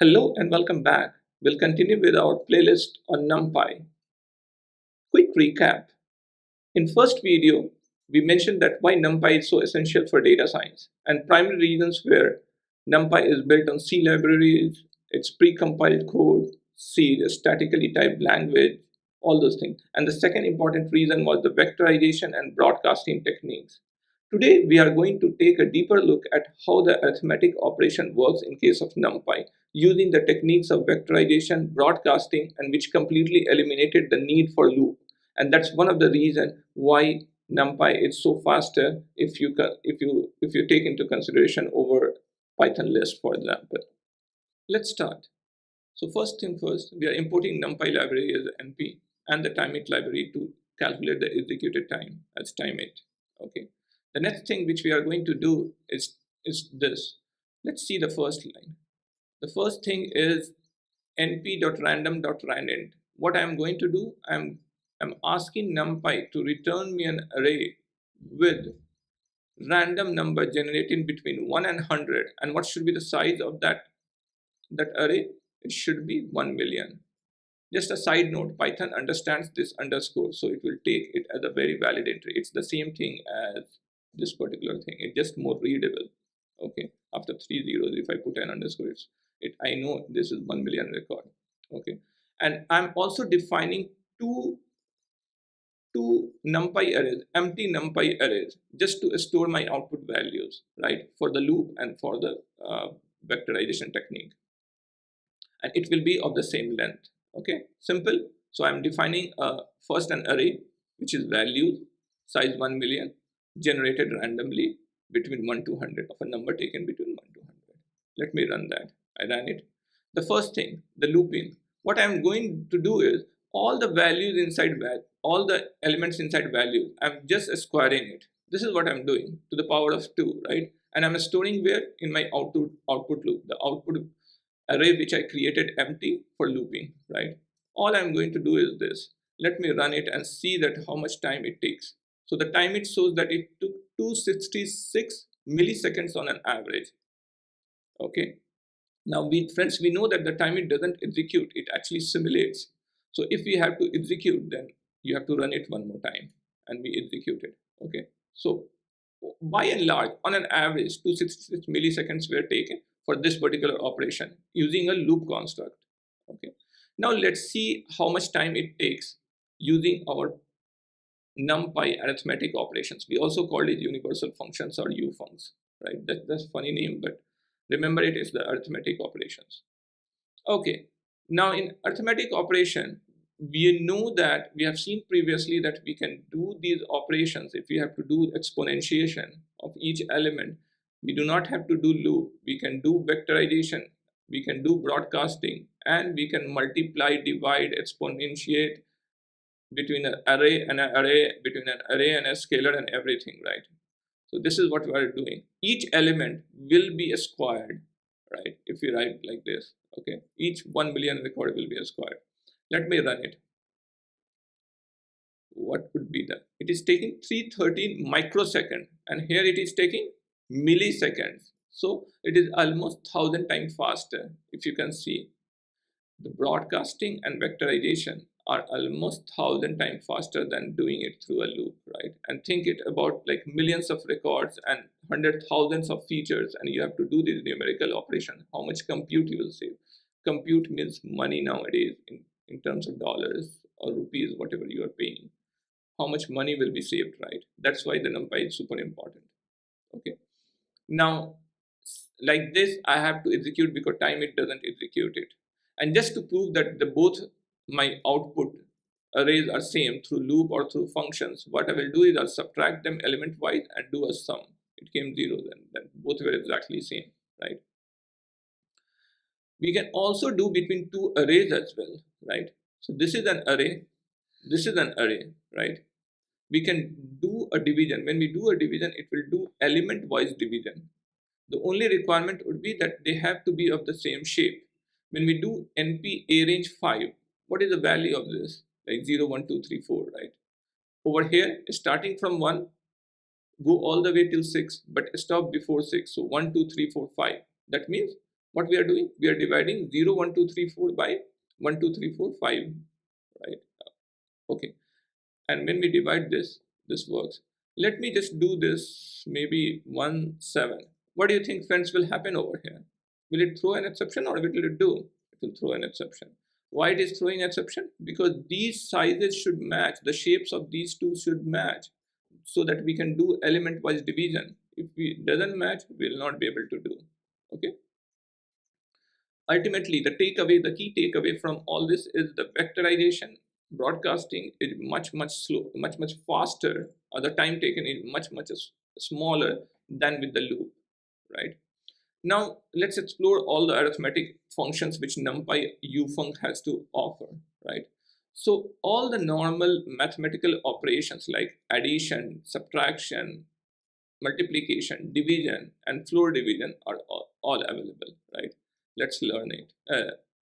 Hello and welcome back. We'll continue with our playlist on Numpy. Quick recap. In first video, we mentioned that why Numpy is so essential for data science, and primary reasons were Numpy is built on C libraries, it's pre-compiled code, C is statically typed language, all those things. And the second important reason was the vectorization and broadcasting techniques. Today, we are going to take a deeper look at how the arithmetic operation works in case of NumPy, using the techniques of vectorization, broadcasting, and which completely eliminated the need for loop. And that's one of the reasons why NumPy is so faster if you take into consideration over Python list, for example. Let's start. So first thing first, we are importing NumPy library as NP and the timeit library to calculate the executed time as timeit. Okay. The next thing which we are going to do is this. Let's see the first line. The first thing is np.random.randint. What I'm going to do, I'm asking NumPy to return me an array with random number generating between 1 and 100. And what should be the size of that array? It should be 1 million. Just a side note, Python understands this underscore, so it will take it as a very valid entry. It's the same thing as this particular thing. It's just more readable. Okay, after 3 zeros, if I put an underscore, I know this is 1 million record. Okay, and I'm also defining two numpy arrays, empty numpy arrays, just to store my output values, right, for the loop and for the vectorization technique. And it will be of the same length. Okay, simple. So I'm defining first an array which is values size 1 million generated randomly between 1 to 100 of a number taken between 1 to 100. Let me run that. I ran it. The first thing, the looping. What I'm going to do is all the values inside all the elements inside values, I'm just squaring it. This is what I'm doing to the power of 2, right? And I'm storing where in my output loop. The output array which I created empty for looping, right? All I'm going to do is this. Let me run it and see that how much time it takes. So the time it shows that it took 266 milliseconds on an average. Okay. Now friends, we know that the time it doesn't execute, it actually simulates. So if we have to execute, then you have to run it one more time and we execute it. Okay. So by and large, on an average, 266 milliseconds were taken for this particular operation using a loop construct. Okay. Now let's see how much time it takes using our NumPy arithmetic operations. We also call it universal functions or ufuncs, right? That's a funny name, but remember it is the arithmetic operations. Okay. Now in arithmetic operation, we know that we have seen previously that we can do these operations if we have to do exponentiation of each element. We do not have to do loop. We can do vectorization, we can do broadcasting, and we can multiply, divide, exponentiate between an array and an array, between an array and a scalar and everything, right? So this is what we are doing. Each element will be squared, right? If you write like this, okay? Each 1 million record will be squared. Let me run it. What would be that? It is taking 313 microsecond, and here it is taking milliseconds. So it is almost 1,000 times faster. If you can see, the broadcasting and vectorization are almost 1,000 times faster than doing it through a loop, right? And think it about like millions of records and hundred thousands of features, and you have to do this numerical operation. How much compute you will save? Compute means money nowadays in terms of dollars or rupees, whatever you are paying. How much money will be saved, right? That's why the NumPy is super important. Okay. Now, like this, I have to execute because time it doesn't execute it. And just to prove that the both my output arrays are same through loop or through functions, what I will do is I'll subtract them element wise and do a sum. It came 0, then both were exactly same, right? We can also do between two arrays as well, right? So this is an array, this is an array, right? We can do a division. When we do a division, it will do element wise division. The only requirement would be that they have to be of the same shape. When we do np a range 5, what is the value of this? Like 0, 1, 2, 3, 4, right? Over here, starting from 1, go all the way till 6, but stop before 6. So 1, 2, 3, 4, 5. That means What we are doing? We are dividing 0, 1, 2, 3, 4 by 1, 2, 3, 4, 5, right? Okay. And when we divide this, this works. Let me just do this, maybe 1, 7. What do you think, friends, will happen over here? Will it throw an exception or will it do? It will throw an exception. Why it is throwing exception? Because these sizes should match, the shapes of these two should match, so that we can do element wise division. If it doesn't match, we will not be able to do. Okay. Ultimately, the key takeaway from all this is the vectorization broadcasting is much slow, much faster, or the time taken is much smaller than with the loop, right? Now let's explore all the arithmetic functions which NumPy ufunc has to offer, right? So all the normal mathematical operations like addition, subtraction, multiplication, division, and floor division are all available, right? Let's learn it.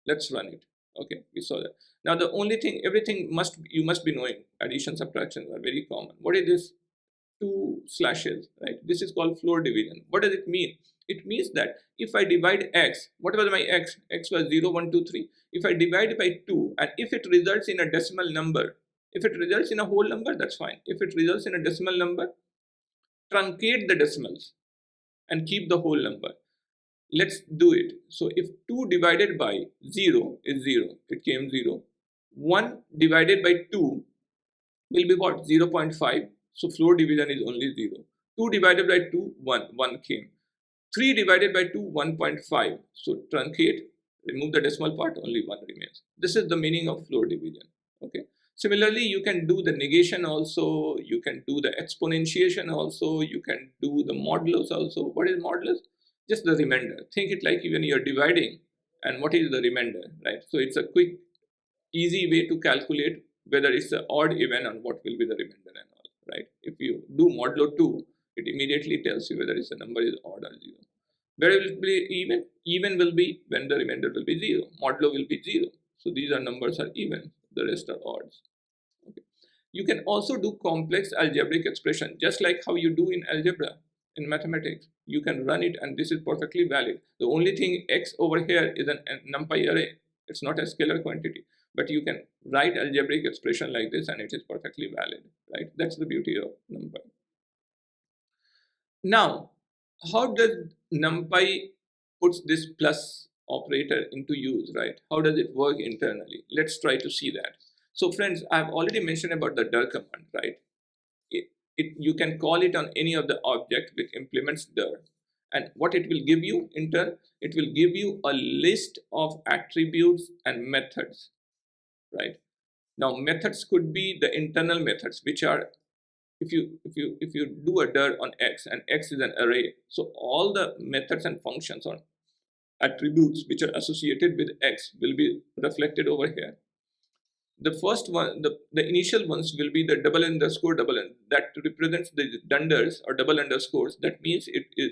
Let's run it. Okay, we saw that. Now the only thing, everything you must be knowing. Addition, subtraction are very common. What is this? Two slashes, right? This is called floor division. What does it mean? It means that if I divide x, what was my x? X was 0, 1, 2, 3. If I divide by 2, and if it results in a decimal number, if it results in a whole number, that's fine. If it results in a decimal number, truncate the decimals and keep the whole number. Let's do it. So if 2 divided by 0 is 0, it came 0. 1 divided by 2 will be what? 0.5. So floor division is only 0. 2 divided by 2, 1. 1 came. 3 divided by 2, 1.5. So truncate, remove the decimal part, only 1 remains. This is the meaning of floor division. Okay. Similarly, you can do the negation also, you can do the exponentiation also, you can do the modulus also. What is modulus? Just the remainder. Think it like even you're dividing, and what is the remainder, right? So it's a quick, easy way to calculate whether it's an odd even and what will be the remainder and all, right? If you do modulo 2, it immediately tells you whether it's a number is odd or 0. Where will it be even? Even will be when the remainder will be 0. Modulo will be 0. So these are numbers are even, the rest are odds. Okay. You can also do complex algebraic expression, just like how you do in algebra, in mathematics. You can run it and this is perfectly valid. The only thing x over here is a NumPy array. It's not a scalar quantity, but you can write algebraic expression like this and it is perfectly valid, right? That's the beauty of NumPy. Now, how does NumPy puts this plus operator into use, right? How does it work internally? Let's try to see that. So friends, I've already mentioned about the dir command, right? You can call it on any of the object which implements dir. And what it will give you in turn, it will give you a list of attributes and methods, right? Now methods could be the internal methods, which are if you do a dir on x and x is an array, so all the methods and functions or attributes which are associated with x will be reflected over here. The first one, the initial ones will be the double underscore double that represents the dunders or double underscores. That means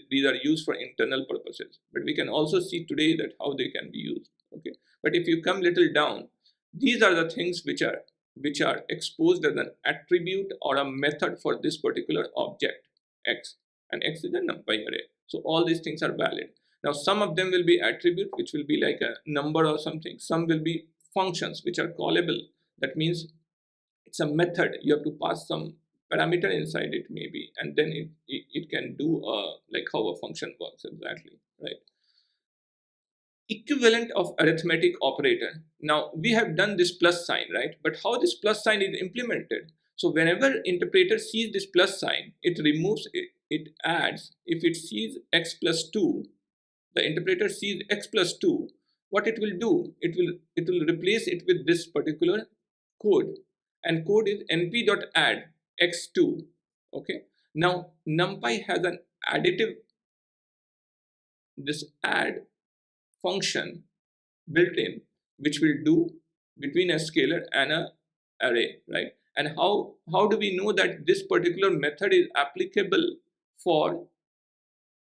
these are used for internal purposes, but we can also see today that how they can be used. Okay, but if you come little down, these are the things which are exposed as an attribute or a method for this particular object x, and x is a NumPy array. So all these things are valid. Now some of them will be attribute, which will be like a number or something. Some will be functions which are callable. That means it's a method. You have to pass some parameter inside it maybe, and then it can do like how a function works exactly, right? Equivalent of arithmetic operator. Now we have done this plus sign, right? But how this plus sign is implemented? So whenever interpreter sees this plus sign, it removes it, it adds. If it sees x plus 2, the interpreter sees x plus 2, what it will do? It will replace it with this particular code, and code is np.add x2. Okay. Now NumPy has an additive, this add function built in, which will do between a scalar and a array, right? And how do we know that this particular method is applicable for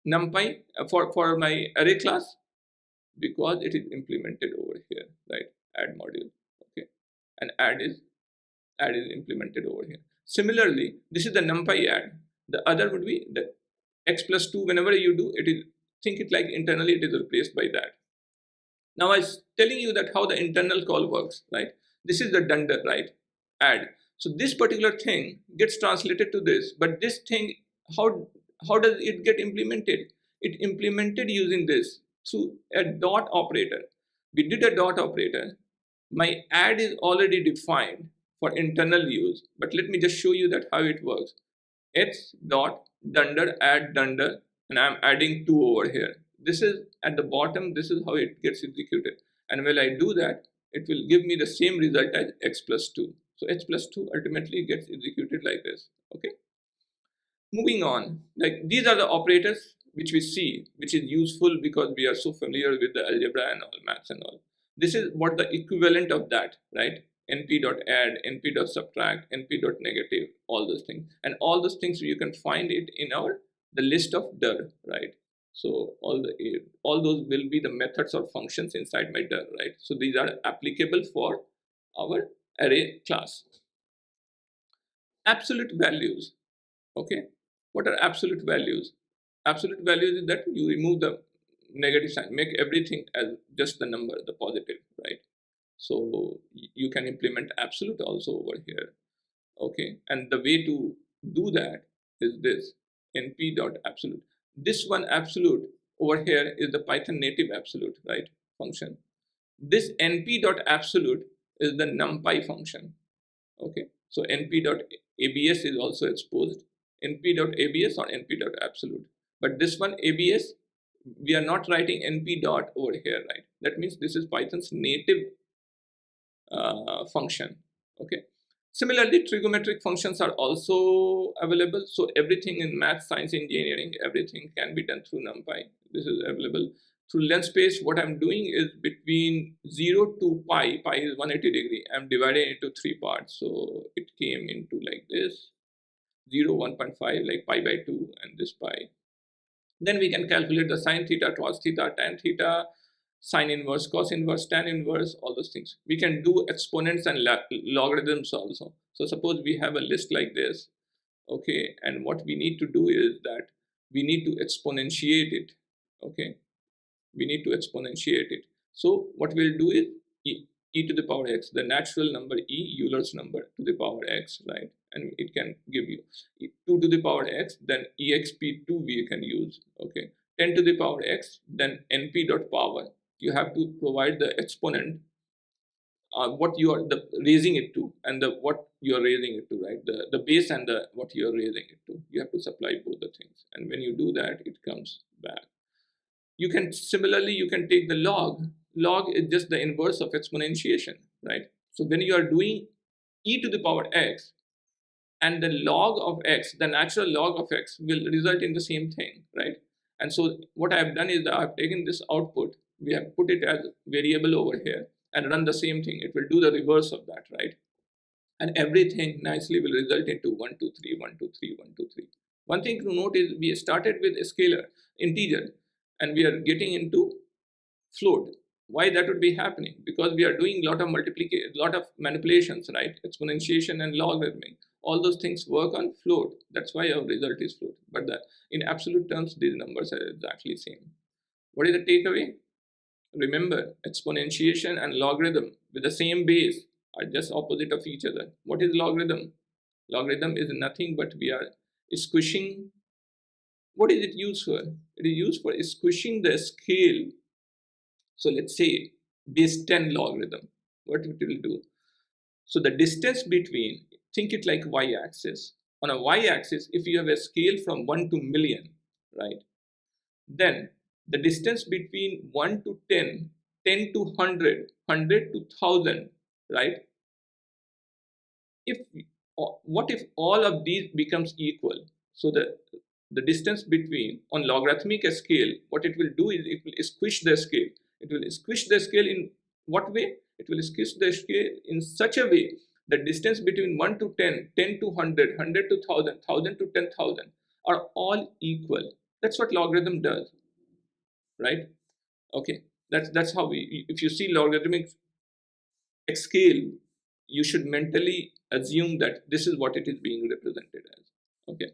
NumPy for my array class? Because it is implemented over here, right? Add module, okay, and add is implemented over here. Similarly, this is the NumPy add. The other would be the x plus 2. Whenever you do, it is think it like internally it is replaced by that. Now I was telling you that how the internal call works, right? This is the dunder, right? Add. So this particular thing gets translated to this, but this thing, how does it get implemented? It implemented using this through a dot operator. We did a dot operator. My add is already defined for internal use, but let me just show you that how it works. X dot dunder add dunder, and I'm adding 2 over here. This is at the bottom, this is how it gets executed. And when I do that, it will give me the same result as x plus 2. So x plus 2 ultimately gets executed like this. Okay. Moving on, like these are the operators which we see, which is useful because we are so familiar with the algebra and all, maths and all. This is what the equivalent of that, right? Np.add, np.subtract, np.negative, all those things. And all those things you can find it in the list of dir, right? So all those will be the methods or functions inside my dir, right? So these are applicable for our array class. Absolute values, okay? What are absolute values? Absolute values is that you remove the negative sign, make everything as just the number, the positive, right? So you can implement absolute also over here, okay? And the way to do that is this, np.absolute. This one absolute over here is the Python native absolute, right, function. This np.absolute is the numpy function, okay? So np.abs is also exposed, np.abs or np.absolute. But this one abs, we are not writing np dot over here, right? That means this is Python's native function, okay? Similarly, trigonometric functions are also available. So everything in math, science, engineering, everything can be done through NumPy. This is available. Through length space, what I'm doing is between 0 to pi, pi is 180 degree, I'm dividing it into 3 parts. So it came into like this, 0, 1.5, like pi by 2, and this pi. Then we can calculate the sine theta, cos theta, tan theta, sine inverse, cos inverse, tan inverse, all those things. We can do exponents and logarithms also. So suppose we have a list like this, okay, and what we need to do is that we need to exponentiate it, okay. We need to exponentiate it. So what we'll do is e to the power x, the natural number Euler's number to the power x, right? And it can give you 2 to the power x, then exp2 we can use, okay. 10 to the power x, then np dot power. You have to provide the exponent, what you are raising it to, and what you are raising it to, right? The base and the what you are raising it to. You have to supply both the things, and when you do that, it comes back. You can similarly, you can take the log. Log is just the inverse of exponentiation, right? So when you are doing e to the power x, and the log of x, the natural log of x will result in the same thing, right? And so what I have done is that I've taken this output, we have put it as variable over here and run the same thing. It will do the reverse of that, right? And everything nicely will result into 1, 2, 3, 1, 2, 3, 1, 2, 3. One thing to note is we started with a scalar, integer, and we are getting into float. Why that would be happening? Because we are doing a lot of multiplication, lot of manipulations, right? Exponentiation and logarithmic. All those things work on float. That's why our result is float. But in absolute terms, these numbers are exactly the same. What is the takeaway? Remember, exponentiation and logarithm with the same base are just opposite of each other. What is logarithm? Logarithm is nothing but we are squishing. What is it used for? It is used for squishing the scale. So let's say base 10 logarithm. What it will do? So the distance between, think it like y-axis. On a y-axis, if you have a scale from 1 to million, right? Then the distance between 1 to 10, 10 to 100, 100 to 1000, right? If what if all of these becomes equal? So the distance between, on logarithmic scale, what it will do is it will squish the scale. It will squish the scale in what way? It will squish the scale in such a way the distance between 1 to 10, 10 to 100, 100 to 1000, 1000 to 10,000 are all equal. That's what logarithm does, right? Okay, that's how we, if you see logarithmic scale, you should mentally assume that this is what it is being represented as, okay.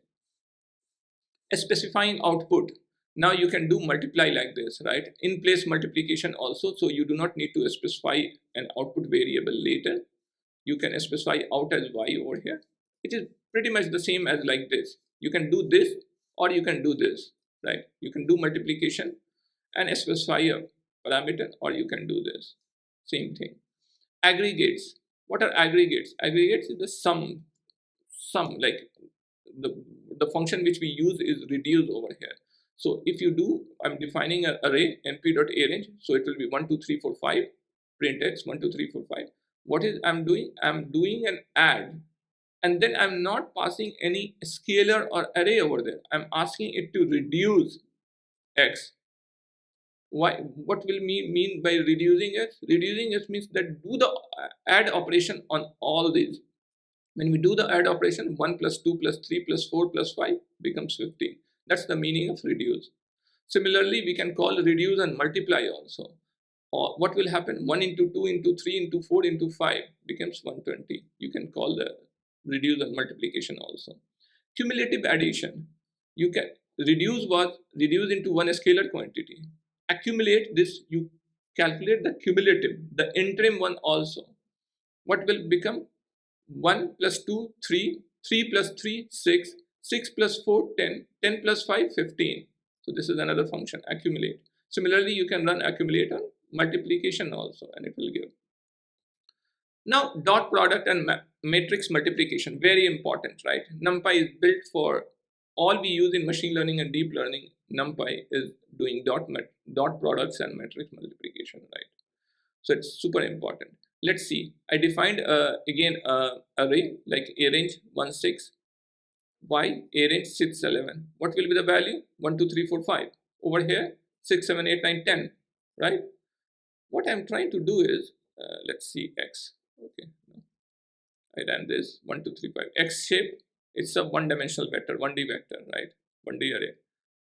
A specifying output. Now you can do multiply like this, right? In place multiplication also, so you do not need to specify an output variable later. You can specify out as y over here. It is pretty much the same as like this. You can do this or you can do this, right? You can do multiplication and specify a parameter, or you can do this. Same thing. Aggregates. What are aggregates? Aggregates is the sum, like the function which we use is reduce over here. So if you do, I'm defining an array np.arange, so it will be 1 2 3 4 5 print x 1 2 3 4 5. What is I'm doing? I'm doing an add, and then I'm not passing any scalar or array over there. I'm asking it to reduce x. Why? What will mean by reducing x? Reducing x means that do the add operation on all these. When we do the add operation, 1 plus 2 plus 3 plus 4 plus 5 becomes 15. That's the meaning of reduce. Similarly, we can call reduce and multiply also. Or what will happen? 1 into 2 into 3 into 4 into 5 becomes 120. You can call the reduce and multiplication also. Cumulative addition. You can reduce was reduce into one scalar quantity. Accumulate this, you calculate the cumulative, the interim one also. What will become? 1 plus 2, 3, 3 plus 3, 6, 6 plus 4, 10, 10 plus 5, 15. So this is another function, accumulate. Similarly, you can run accumulate on multiplication also, and it will give. Now, dot product and matrix multiplication, very important, right? Numpy is built for all we use in machine learning and deep learning. Numpy is doing dot products and matrix multiplication, right? So it's super important. Let's see. I defined again array like arange 1 6, y arange 6 11. What will be the value? 1 2 3 4 5. Over here 6 7 8 9 10, right? What I'm trying to do is let's see x. Okay, I ran this 1 2 3 5 x shape. It's a one-dimensional vector, 1D vector, right? 1D array.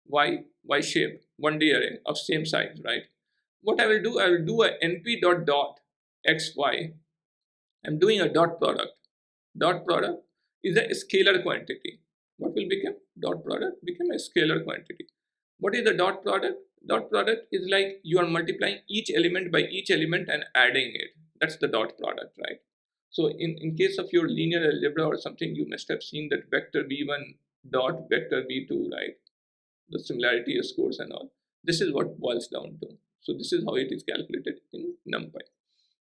Y shape, 1D array of same size, right? What I will do a np dot xy. I'm doing a dot product. Dot product is a scalar quantity. What will become? Dot product become a scalar quantity. What is the dot product? Dot product is like you are multiplying each element by each element and adding it. That's the dot product, right? So in case of your linear algebra or something, you must have seen that vector v1 dot vector v2, right? The similarity scores and all. This is what boils down to. So this is how it is calculated in Numpy.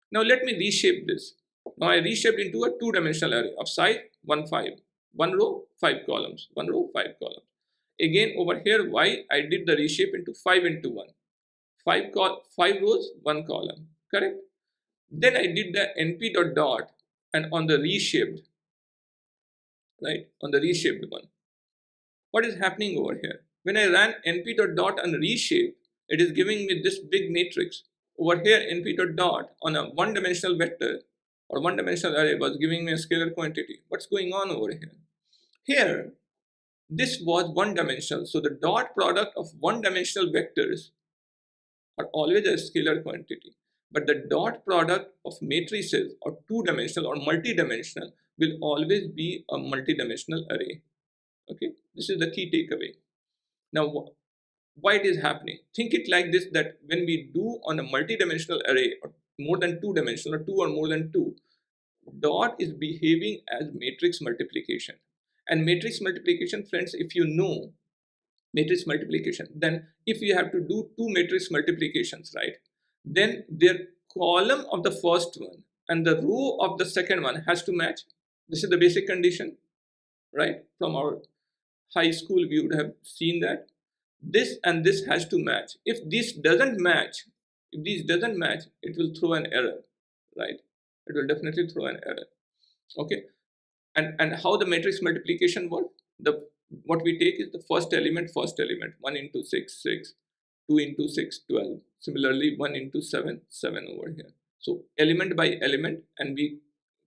Now let me reshape this. Now I reshaped into a two-dimensional array of size 1 5. 1 row, 5 columns. 1 row, 5 columns. Again over here, y, I did the reshape into 5 into 1. 5 rows, 1 column. Correct? Then I did the np dot dot and on the reshaped, right? On the reshaped one. What is happening over here? When I ran np dot dot and reshape, it is giving me this big matrix. Over here, np dot dot on a one-dimensional vector or one-dimensional array was giving me a scalar quantity. What's going on over here? Here, this was one-dimensional. So the dot product of one-dimensional vectors are always a scalar quantity. But the dot product of matrices or two-dimensional or multi-dimensional will always be a multi-dimensional array. Okay, this is the key takeaway. Now, why it is happening? Think it like this, that when we do on a multi-dimensional array or more than two-dimensional or two or more than two, dot is behaving as matrix multiplication. And matrix multiplication, friends, if you know matrix multiplication, then if you have to do two matrix multiplications, right, then their column of the first one and the row of the second one has to match. This is the basic condition, right? From our high school, we would have seen that this and this has to match. If this doesn't match, it will throw an error, right? It will definitely throw an error. Okay, and how the matrix multiplication works? What we take is the first element, 1 into 6, 6, 2 into 6, 12. Similarly, 1 into 7, 7 over here. So element by element, and we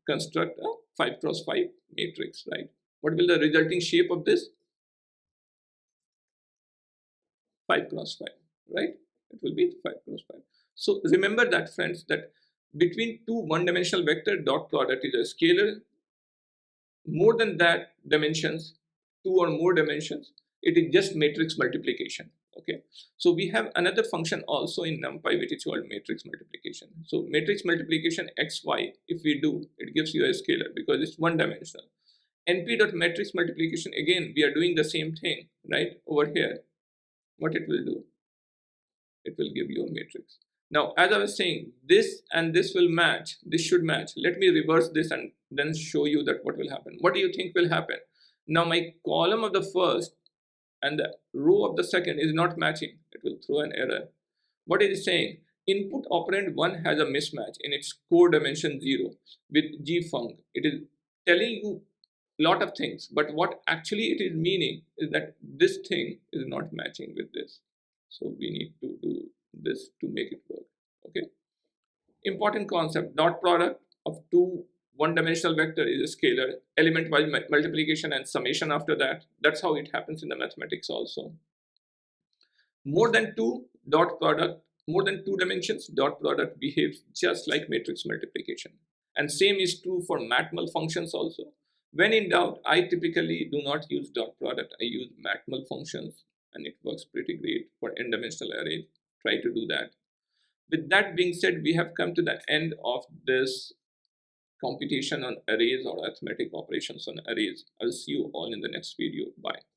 construct a 5 cross 5 matrix, right? What will the resulting shape of this? 5 cross 5, right? It will be 5 cross 5. So remember that, friends, that between two one-dimensional vector, dot product is a scalar. More than that dimensions, two or more dimensions, it is just matrix multiplication. Okay, so we have another function also in NumPy which is called matrix multiplication. So matrix multiplication xy, if we do, it gives you a scalar because it's one dimensional. Np.matrix multiplication, again we are doing the same thing, right? Over here, what it will do, it will give you a matrix. Now, as I was saying, this and this will match, this should match. Let me reverse this and then show you that what will happen. What do you think will happen? Now my column of the first and the row of the second is not matching. It will throw an error. What it is saying, input operand 1 has a mismatch in its core dimension 0 with gfunc. It is telling you a lot of things, but what actually it is meaning is that this thing is not matching with this. So we need to do this to make it work. Okay. Important concept, dot product of two one-dimensional vector is a scalar, element by multiplication and summation after that. That's how it happens in the mathematics also. More than two dot product, more than two dimensions, dot product behaves just like matrix multiplication. And same is true for matmul functions also. When in doubt, I typically do not use dot product. I use matmul functions and it works pretty great for n-dimensional arrays. Try to do that. With that being said, we have come to the end of this computation on arrays or arithmetic operations on arrays. I'll see you all in the next video. Bye.